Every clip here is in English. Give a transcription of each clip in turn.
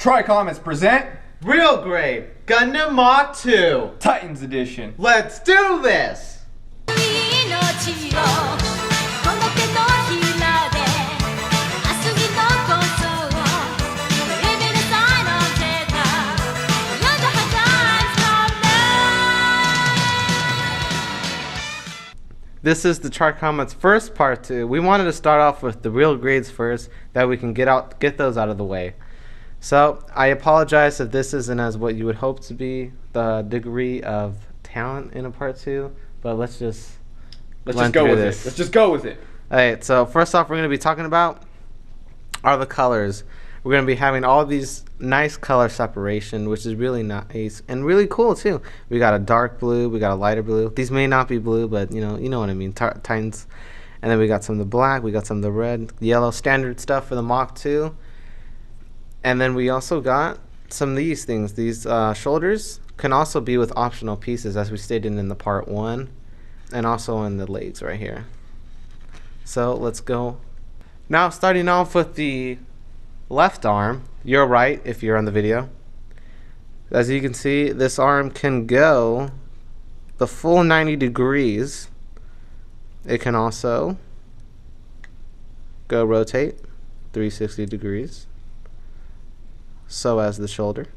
Tri-Comets present Real Great Gundam MKII Titans Edition. Let's do this! This is the Tri-Comets first part 2. We wanted to start off with the real grades first, that we can get those out of the way. So I apologize if this isn't as what you would hope to be the degree of talent in a part 2, but let's just go with it. Let's just go with it. Alright, so first off, we're going to be talking about are the colors. We're going to be having all these nice color separation, which is really nice and really cool too. We got a dark blue, we got a lighter blue. These may not be blue, but you know what I mean. Titans. And then we got some of the black, we got some of the red, yellow, standard stuff for the MKII. And then we also got some of these things. These shoulders can also be with optional pieces, as we stated in the part 1, and also in the legs right here. So let's go. Now starting off with the left arm, you're right if you're on the video. As you can see, this arm can go the full 90 degrees. It can also go rotate 360 degrees, so as the shoulder.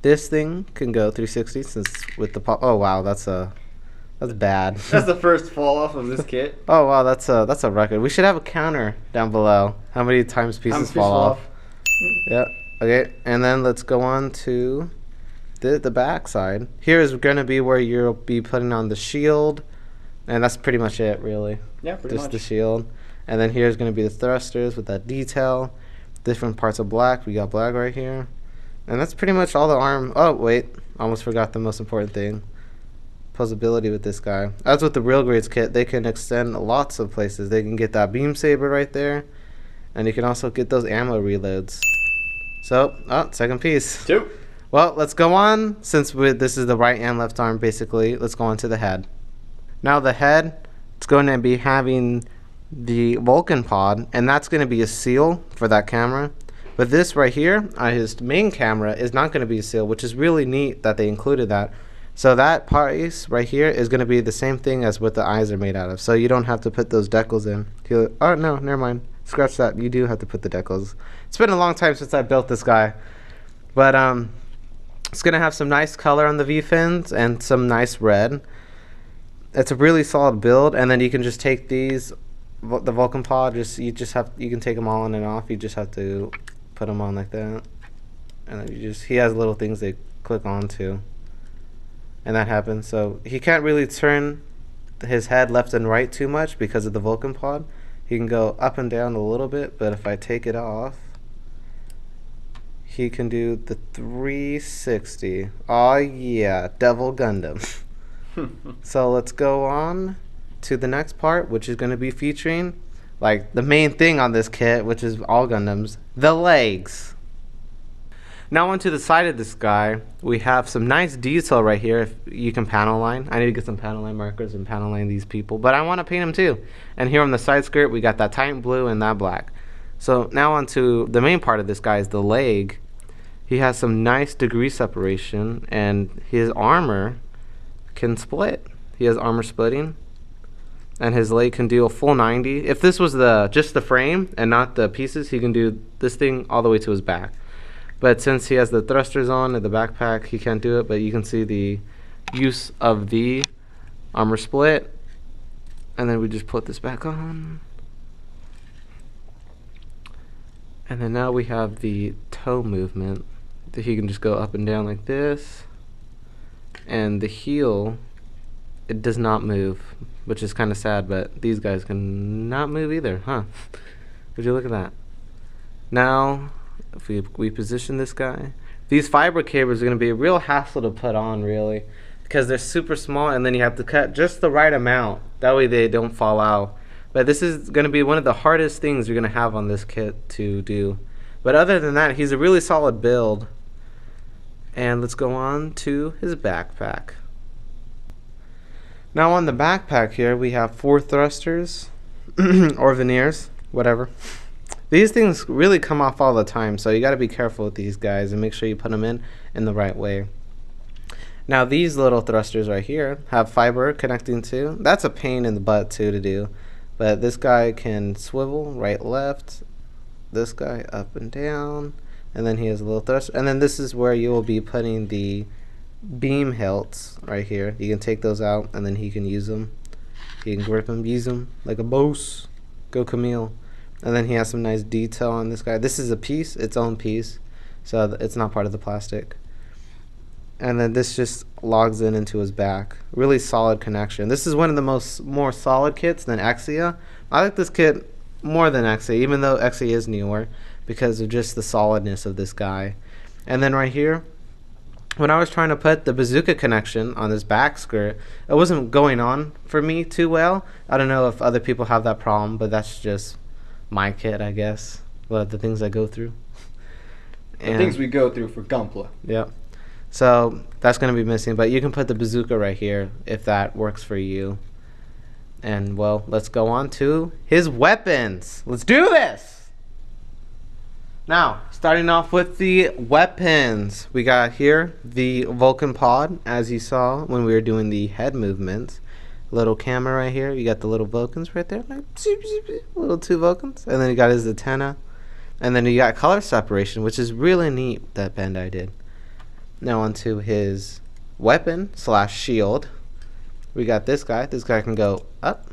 This thing can go 360 since with the pop. Oh wow, that's bad. That's the first fall off of this kit. Oh wow, that's a record. We should have a counter down below. How many times pieces fall off? Yeah. Okay, and then let's go on to the back side. Here is going to be where you'll be putting on the shield, and that's pretty much it, really. Yeah, pretty much. Just the shield. And then here's going to be the thrusters with that detail. Different parts of black. We got black right here. And that's pretty much all the arm. Oh, wait. Almost forgot the most important thing. Posability with this guy. As with the Real Grades kit, they can extend lots of places. They can get that beam saber right there. And you can also get those ammo reloads. So, second piece. 2. Well, let's go on. Since this is the right and left arm, basically, let's go on to the head. Now the head, it's going to be having the Vulcan pod, and that's going to be a seal for that camera. But this right here, his main camera, is not going to be a seal, which is really neat that they included that. So that piece right here is going to be the same thing as what the eyes are made out of. So you don't have to put those decals in. Oh, no, never mind. Scratch that. You do have to put the decals. It's been a long time since I built this guy. But it's going to have some nice color on the V-fins and some nice red. It's a really solid build. And then you can just take these, the Vulcan pod, you can take them all on and off. You just have to put them on like that. And then he has little things they click on to. And that happens. So he can't really turn his head left and right too much because of the Vulcan pod. He can go up and down a little bit, but if I take it off, he can do the 360. Oh yeah, Devil Gundam. So let's go on to the next part, which is going to be featuring like the main thing on this kit, which is all Gundams, the legs. Now onto the side of this guy, we have some nice detail right here. If you can panel line. I need to get some panel line markers and panel line these people, but I want to paint them too. And here on the side skirt, we got that Titan blue and that black. So now onto the main part of this guy is the leg. He has some nice degree separation, and his armor can split. He has armor splitting, and his leg can do a full 90. If this was just the frame and not the pieces, he can do this thing all the way to his back. But since he has the thrusters on and the backpack, he can't do it. But you can see the use of the armor split. And then we just put this back on. And then now we have the toe movement. That he can just go up and down like this. And the heel, it does not move, which is kind of sad. But these guys can not move either, huh? Would you look at that? Now, if we position this guy, these fiber cables are going to be a real hassle to put on, really, because they're super small, and then you have to cut just the right amount. That way they don't fall out. But this is going to be one of the hardest things you're going to have on this kit to do. But other than that, he's a really solid build. And let's go on to his backpack. Now on the backpack here, we have 4 thrusters, or veneers, whatever. These things really come off all the time, so you got to be careful with these guys and make sure you put them in the right way. Now these little thrusters right here have fiber connecting to. That's a pain in the butt too to do, but this guy can swivel right, left. This guy up and down, and then he has a little thruster. And then this is where you will be putting the beam hilts right here. You can take those out, and then he can use them. He can grip them, use them like a boss. Go Camille. And then he has some nice detail on this guy. This is a piece, its own piece, so it's not part of the plastic. And then this just logs into his back. Really solid connection. This is one of the more solid kits than Exia. I like this kit more than Exia, even though Exia is newer, because of just the solidness of this guy. And then right here, when I was trying to put the bazooka connection on this back skirt, it wasn't going on for me too well. I don't know if other people have that problem, but that's just my kit, I guess. But the things I go through. The things we go through for Gunpla. Yep. So that's going to be missing, but you can put the bazooka right here if that works for you. And well, let's go on to his weapons. Let's do this! Now, starting off with the weapons. We got here the Vulcan pod, as you saw when we were doing the head movements. Little camera right here. You got the little Vulcans right there. Like, little 2 Vulcans. And then you got his antenna. And then you got color separation, which is really neat that Bandai did. Now onto his weapon / shield. We got this guy. This guy can go up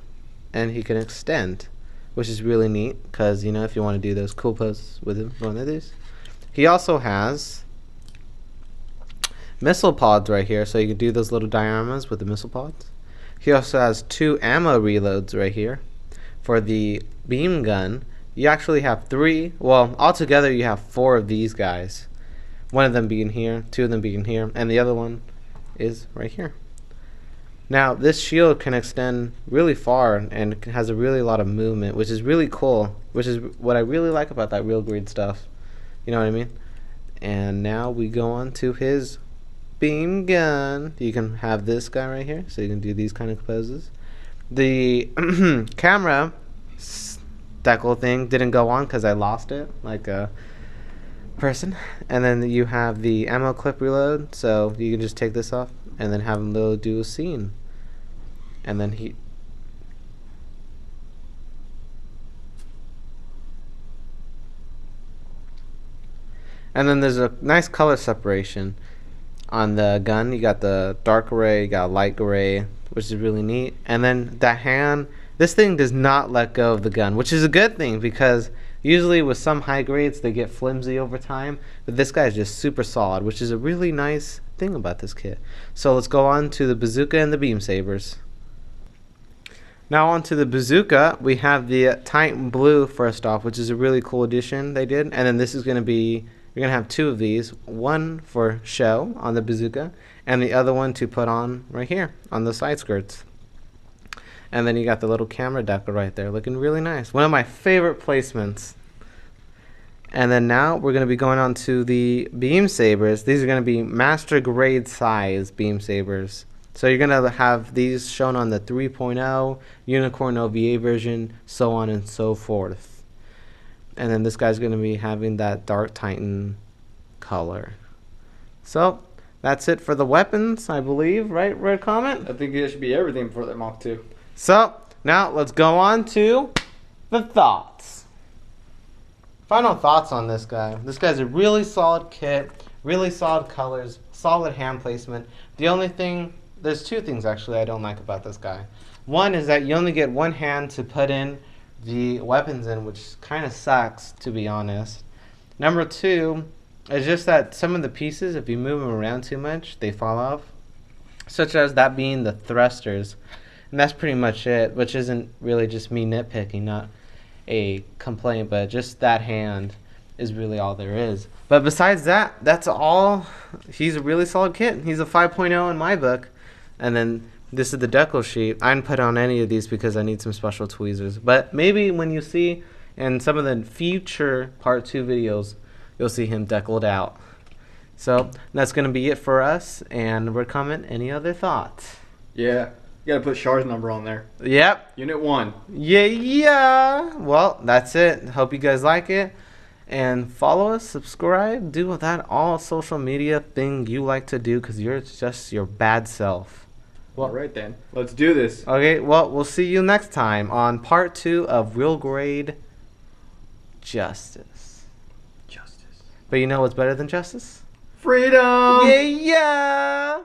and he can extend, which is really neat because, you know, if you want to do those cool poses with him, one of these. He also has missile pods right here, so you can do those little dioramas with the missile pods. He also has 2 ammo reloads right here. For the beam gun, you actually have 3. Well, altogether you have 4 of these guys. One of them being here, 2 of them being here, and the other one is right here. Now, this shield can extend really far and has a really lot of movement, which is really cool, which is what I really like about that real grade stuff. You know what I mean? And now we go on to his beam gun. You can have this guy right here, so you can do these kind of poses. The camera decal thing didn't go on because I lost it, like a person. And then you have the ammo clip reload, so you can just take this off and then have him do a scene. And then he and then there's a nice color separation on the gun. You got the dark gray, you got light gray, which is really neat. And then that hand, this thing does not let go of the gun, which is a good thing because usually with some high grades they get flimsy over time, but this guy is just super solid, which is a really nice thing about this kit. So let's go on to the bazooka and the beam sabers. Now on to the bazooka, we have the Titan Blue first off, which is a really cool addition they did. And then this is going to be, you're going to have 2 of these, one for show on the bazooka and the other one to put on right here on the side skirts. And then you got the little camera decal right there, looking really nice. One of my favorite placements. And then now we're going to be going on to the beam sabers. These are going to be master grade size beam sabers. So you're going to have these shown on the 3.0, Unicorn OVA version, so on and so forth. And then this guy's going to be having that Dark Titan color. So that's it for the weapons, I believe, right, Red Comet? I think it should be everything for the Mach 2. So now let's go on to the thoughts. Final thoughts on this guy. This guy's a really solid kit, really solid colors, solid hand placement. The only thing, there's 2 things actually I don't like about this guy. One is that you only get 1 hand to put in the weapons in, which kind of sucks, to be honest. Number 2 is just that some of the pieces, if you move them around too much, they fall off. Such as that being the thrusters. And that's pretty much it, which isn't really just me nitpicking, not a complaint, but just that hand is really all there is. But besides that, that's all. He's a really solid kit. He's a 5.0 in my book. And then this is the decal sheet. I didn't put on any of these because I need some special tweezers. But maybe when you see in some of the future part 2 videos, you'll see him decaled out. So that's going to be it for us. And we're coming. Any other thoughts? Yeah, You gotta put Char's number on there. Yep. Unit 1. Yeah. Well, that's it. Hope you guys like it. And follow us, subscribe, do that all social media thing you like to do because you're just your bad self. Well, all right then. Let's do this. Okay, well, we'll see you next time on part 2 of Real Grade Justice. Justice. But you know what's better than justice? Freedom! Yeah!